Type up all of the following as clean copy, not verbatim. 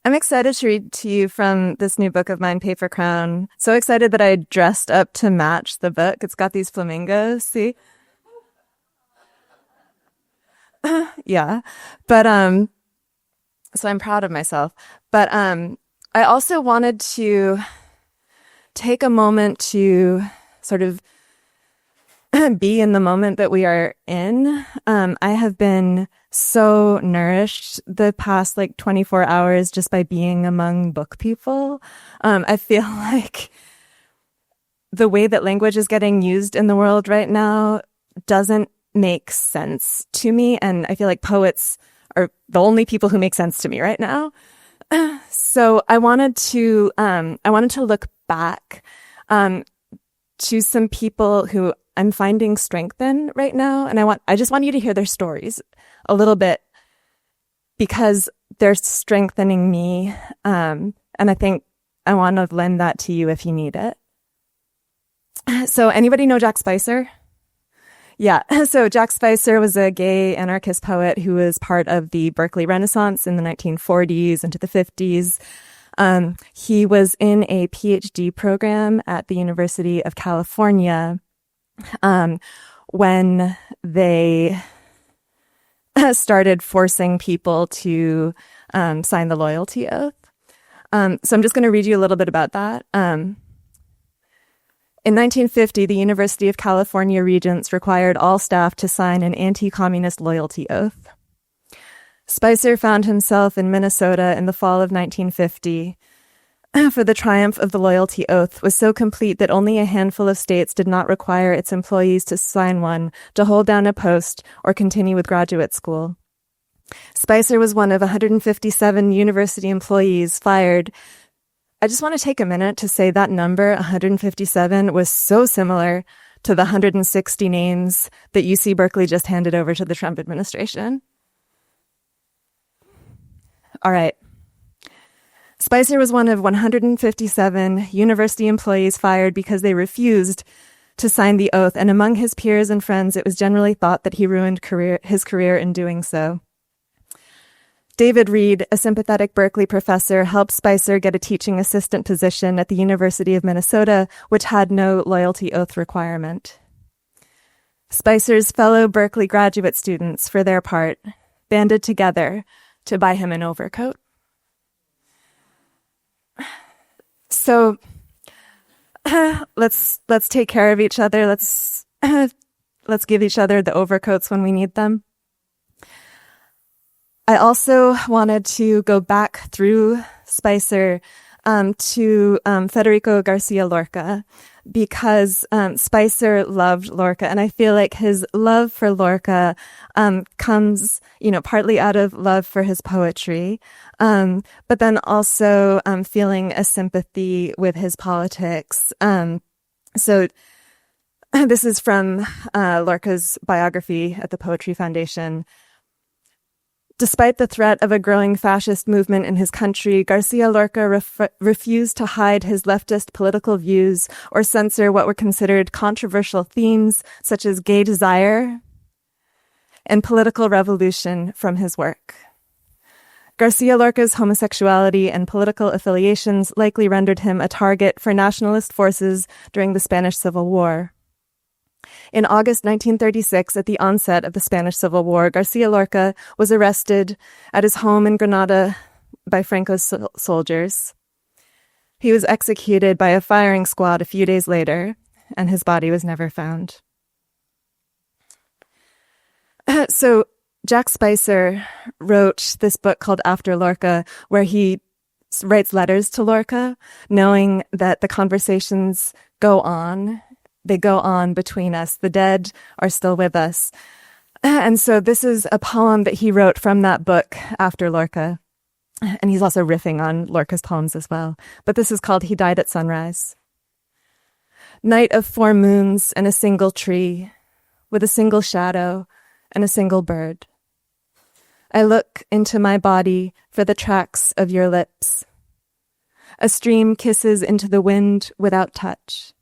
I'm excited to read to you from this new book of mine, Paper Crown. So excited that I dressed up to match the book. It's got these flamingos, see? Yeah. But so I'm proud of myself. But I also wanted to take a moment to sort of be in the moment that we are in. I have been so nourished the past 24 hours just by being among book people. I feel like the way that language is getting used in the world right now doesn't make sense to me. And I feel like poets are the only people who make sense to me right now. So I wanted to look back to some people who I'm finding strength in right now. And I just want you to hear their stories a little bit because they're strengthening me. And I think I want to lend that to you if you need it. So anybody know Jack Spicer? Yeah. So Jack Spicer was a gay anarchist poet who was part of the Berkeley Renaissance in the 1940s into the 50s. He was in a PhD program at the University of California when they started forcing people to sign the loyalty oath. So I'm just going to read you a little bit about that. In 1950, the University of California Regents required all staff to sign an anti-communist loyalty oath. Spicer found himself in Minnesota in the fall of 1950, for the triumph of the loyalty oath was so complete that only a handful of states did not require its employees to sign one to hold down a post or continue with graduate school. Spicer was one of 157 university employees fired. I just want to take a minute to say that number, 157, was so similar to the 160 names that UC Berkeley just handed over to the Trump administration. All right. Spicer was one of 157 university employees fired because they refused to sign the oath, and among his peers and friends, it was generally thought that he ruined his career in doing so. David Reed, a sympathetic Berkeley professor, helped Spicer get a teaching assistant position at the University of Minnesota, which had no loyalty oath requirement. Spicer's fellow Berkeley graduate students, for their part, banded together to buy him an overcoat. So let's take care of each other. Let's give each other the overcoats when we need them. I also wanted to go back through Spicer to Federico Garcia Lorca because Spicer loved Lorca, and I feel like his love for Lorca comes, partly out of love for his poetry, but then also feeling a sympathy with his politics. So this is from Lorca's biography at the Poetry Foundation. Despite the threat of a growing fascist movement in his country, Garcia Lorca refused to hide his leftist political views or censor what were considered controversial themes, such as gay desire and political revolution, from his work. Garcia Lorca's homosexuality and political affiliations likely rendered him a target for nationalist forces during the Spanish Civil War. In August 1936, at the onset of the Spanish Civil War, Garcia Lorca was arrested at his home in Granada by Franco's soldiers. He was executed by a firing squad a few days later, and his body was never found. So Jack Spicer wrote this book called After Lorca, where he writes letters to Lorca, knowing that the conversations go on. They go on between us. The dead are still with us. And so this is a poem that he wrote from that book, After Lorca. And he's also riffing on Lorca's poems as well. But this is called He Died at Sunrise. Night of 4 moons and a single tree, with a single shadow and a single bird. I look into my body for the tracks of your lips. A stream kisses into the wind without touch.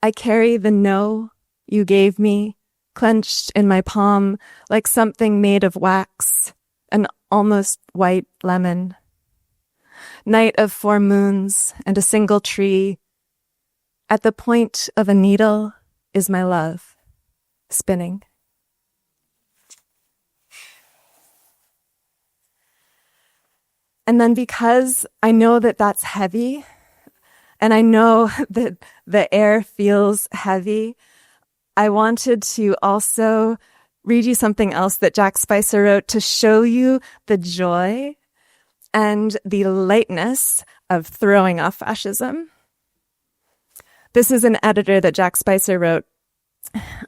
I carry the no you gave me, clenched in my palm like something made of wax, an almost white lemon. night of 4 moons and a single tree. At the point of a needle is my love, spinning. And then because I know that that's heavy, and I know that the air feels heavy, I wanted to also read you something else that Jack Spicer wrote to show you the joy and the lightness of throwing off fascism. This is an editor that Jack Spicer wrote.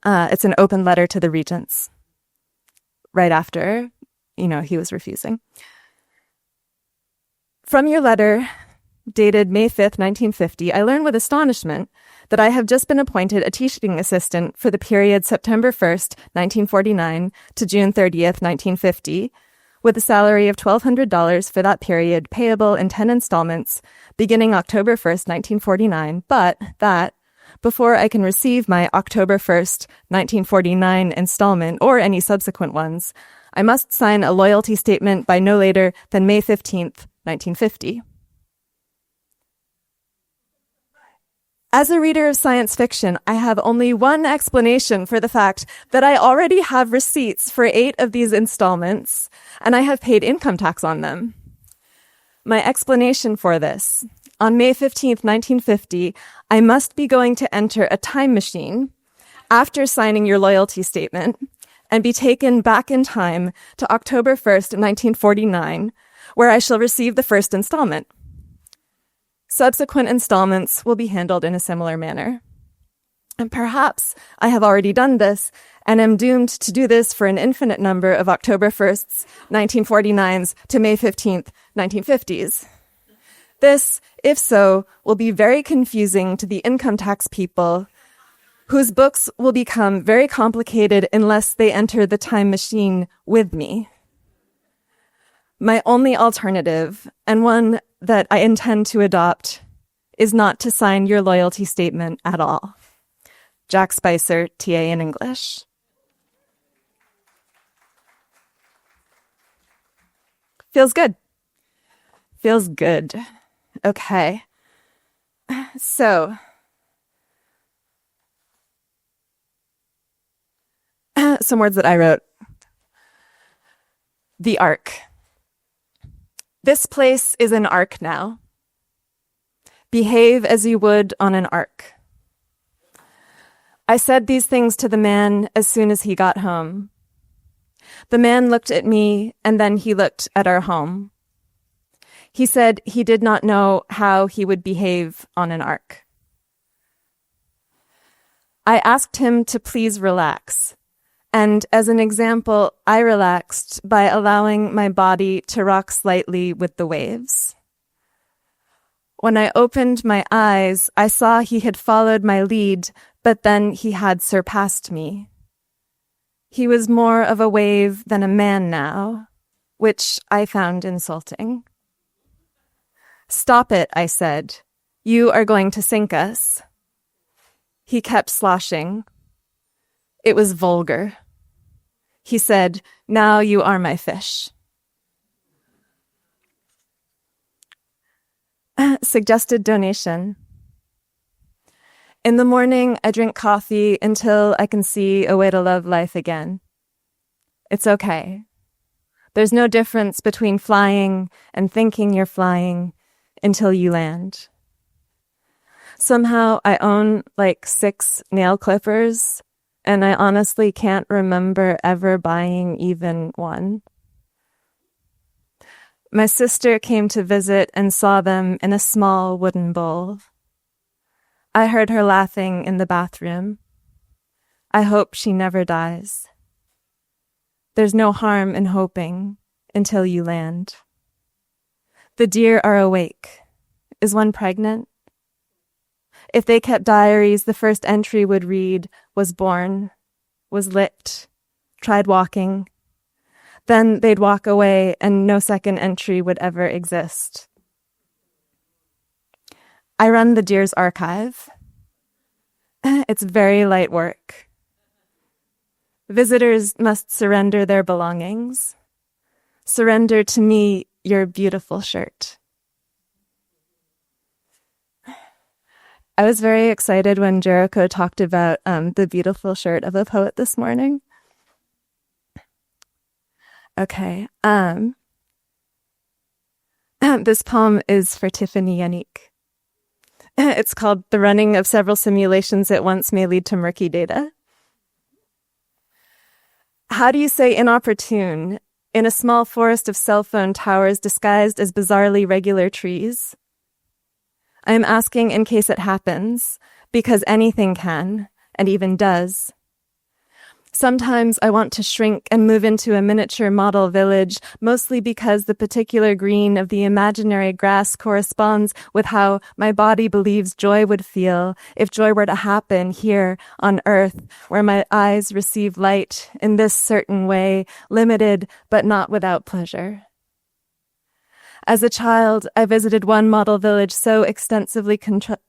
It's an open letter to the regents right after, he was refusing. From your letter, dated May 5th, 1950, I learn with astonishment that I have just been appointed a teaching assistant for the period September 1st, 1949 to June 30th, 1950, with a salary of $1,200 for that period payable in 10 installments beginning October 1st, 1949, but that before I can receive my October 1st, 1949 installment or any subsequent ones, I must sign a loyalty statement by no later than May 15th, 1950. As a reader of science fiction, I have only one explanation for the fact that I already have receipts for 8 of these installments, and I have paid income tax on them. My explanation for this: on May 15th, 1950, I must be going to enter a time machine after signing your loyalty statement and be taken back in time to October 1st, 1949, where I shall receive the first installment. Subsequent installments will be handled in a similar manner. And perhaps I have already done this and am doomed to do this for an infinite number of October 1st, 1949s to May 15th, 1950s. This, if so, will be very confusing to the income tax people, whose books will become very complicated unless they enter the time machine with me. My only alternative, and one that I intend to adopt, is not to sign your loyalty statement at all. Jack Spicer, TA in English. Feels good. Feels good. Okay. So, some words that I wrote. The Ark. This place is an ark now. Behave as you would on an ark. I said these things to the man as soon as he got home. The man looked at me, and then he looked at our home. He said he did not know how he would behave on an ark. I asked him to please relax. And as an example, I relaxed by allowing my body to rock slightly with the waves. When I opened my eyes, I saw he had followed my lead, but then he had surpassed me. He was more of a wave than a man now, which I found insulting. Stop it, I said. You are going to sink us. He kept sloshing. It was vulgar. He said, now you are my fish. Suggested donation. In the morning, I drink coffee until I can see a way to love life again. It's okay. There's no difference between flying and thinking you're flying until you land. Somehow I own like 6 nail clippers, and I honestly can't remember ever buying even one. My sister came to visit and saw them in a small wooden bowl. I heard her laughing in the bathroom. I hope she never dies. There's no harm in hoping until you land. The deer are awake. Is one pregnant? If they kept diaries, the first entry would read, was born, was licked, tried walking. Then they'd walk away and no second entry would ever exist. I run the Deer's archive. It's very light work. Visitors must surrender their belongings. Surrender to me your beautiful shirt. I was very excited when Jericho talked about the beautiful shirt of a poet this morning. Okay. This poem is for Tiffany Yannick. It's called The Running of Several Simulations at Once May Lead to Murky Data. How do you say inopportune in a small forest of cell phone towers disguised as bizarrely regular trees? I am asking in case it happens, because anything can, and even does. Sometimes I want to shrink and move into a miniature model village, mostly because the particular green of the imaginary grass corresponds with how my body believes joy would feel if joy were to happen here on earth, where my eyes receive light in this certain way, limited but not without pleasure. As a child, I visited one model village so extensively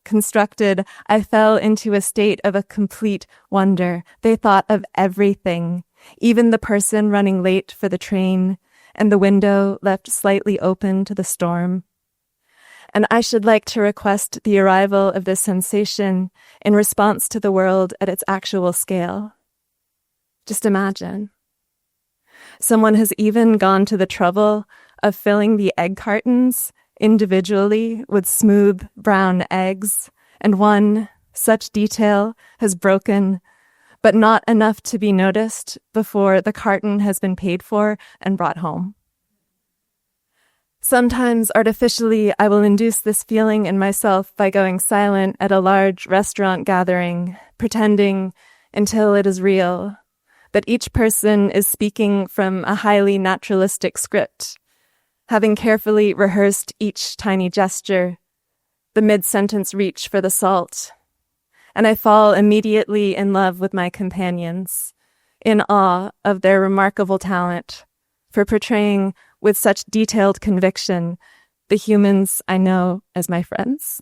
constructed, I fell into a state of a complete wonder. They thought of everything, even the person running late for the train, and the window left slightly open to the storm. And I should like to request the arrival of this sensation in response to the world at its actual scale. Just imagine. Someone has even gone to the trouble of filling the egg cartons individually with smooth brown eggs, and one such detail has broken, but not enough to be noticed before the carton has been paid for and brought home. Sometimes artificially I will induce this feeling in myself by going silent at a large restaurant gathering, pretending until it is real that each person is speaking from a highly naturalistic script, having carefully rehearsed each tiny gesture, the mid-sentence reach for the salt, and I fall immediately in love with my companions, in awe of their remarkable talent for portraying with such detailed conviction the humans I know as my friends.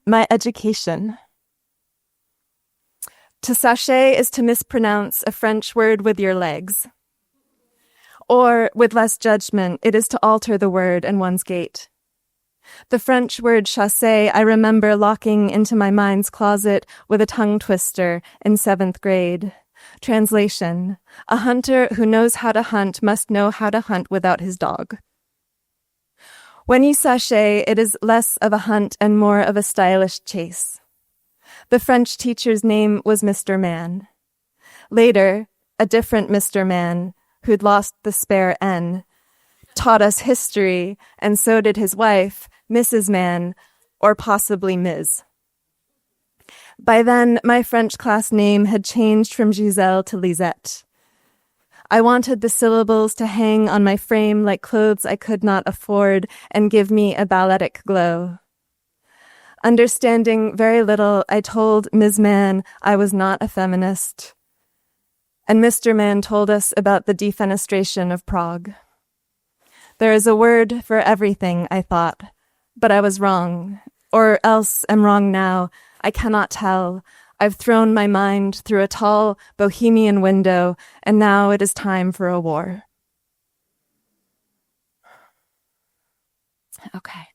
My education. To sachet is to mispronounce a French word with your legs. Or, with less judgment, it is to alter the word and one's gait. The French word chasser I remember locking into my mind's closet with a tongue twister in 7th grade. Translation: a hunter who knows how to hunt must know how to hunt without his dog. When you sachet, it is less of a hunt and more of a stylish chase. The French teacher's name was Mr. Man. Later, a different Mr. Man, who'd lost the spare N, taught us history, and so did his wife, Mrs. Man, or possibly Ms. By then, my French class name had changed from Giselle to Lisette. I wanted the syllables to hang on my frame like clothes I could not afford and give me a balletic glow. Understanding very little, I told Ms. Man I was not a feminist. And Mr. Man told us about the defenestration of Prague. There is a word for everything, I thought, but I was wrong, or else am wrong now. I cannot tell. I've thrown my mind through a tall bohemian window, and now it is time for a war. Okay.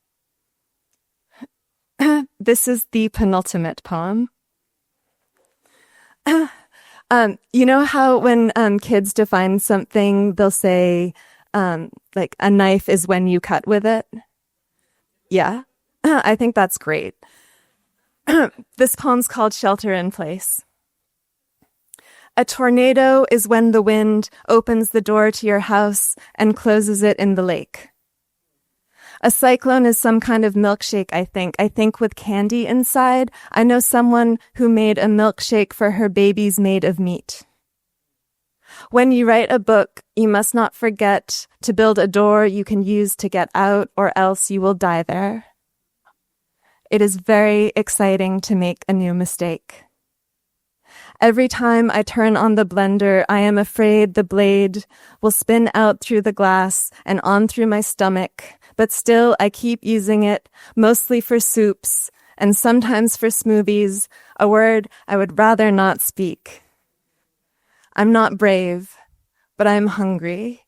This is the penultimate poem. You know how when kids define something, they'll say, like, a knife is when you cut with it? Yeah, I think that's great. This poem's called Shelter in Place. A tornado is when the wind opens the door to your house and closes it in the lake. A cyclone is some kind of milkshake, I think. I think with candy inside. I know someone who made a milkshake for her babies made of meat. When you write a book, you must not forget to build a door you can use to get out, or else you will die there. It is very exciting to make a new mistake. Every time I turn on the blender, I am afraid the blade will spin out through the glass and on through my stomach, but still I keep using it, mostly for soups and sometimes for smoothies, a word I would rather not speak. I'm not brave, but I'm hungry,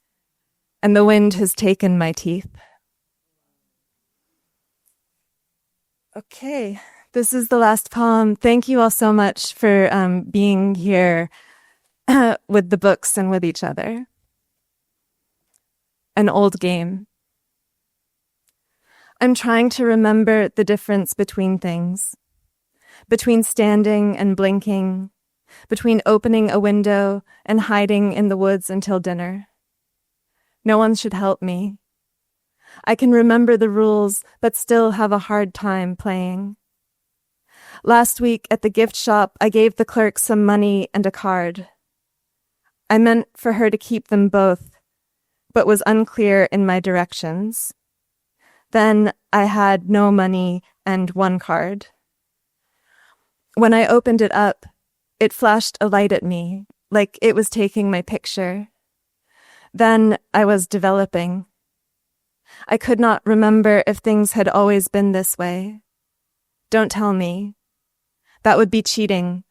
and the wind has taken my teeth. Okay, this is the last poem. Thank you all so much for being here with the books and with each other. An old game. I'm trying to remember the difference between things, between standing and blinking, between opening a window and hiding in the woods until dinner. No one should help me. I can remember the rules, but still have a hard time playing. Last week at the gift shop, I gave the clerk some money and a card. I meant for her to keep them both, but was unclear in my directions. Then I had no money and one card. When I opened it up, it flashed a light at me, like it was taking my picture. Then I was developing. I could not remember if things had always been this way. Don't tell me. That would be cheating.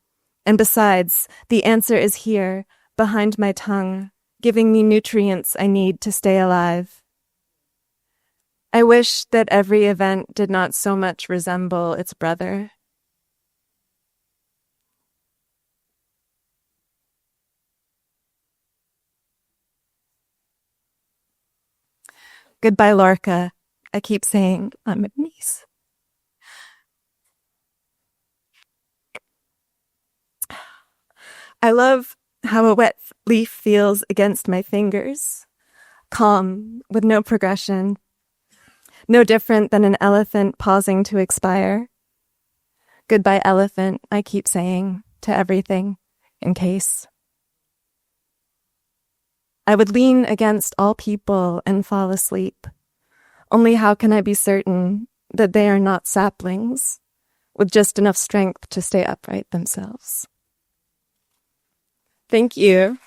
And besides, the answer is here, behind my tongue, giving me nutrients I need to stay alive. I wish that every event did not so much resemble its brother. Goodbye, Lorca. I keep saying I'm a niece. I love how a wet leaf feels against my fingers, calm, with no progression, no different than an elephant pausing to expire. Goodbye, elephant, I keep saying to everything, in case. I would lean against all people and fall asleep. Only how can I be certain that they are not saplings, with just enough strength to stay upright themselves? Thank you.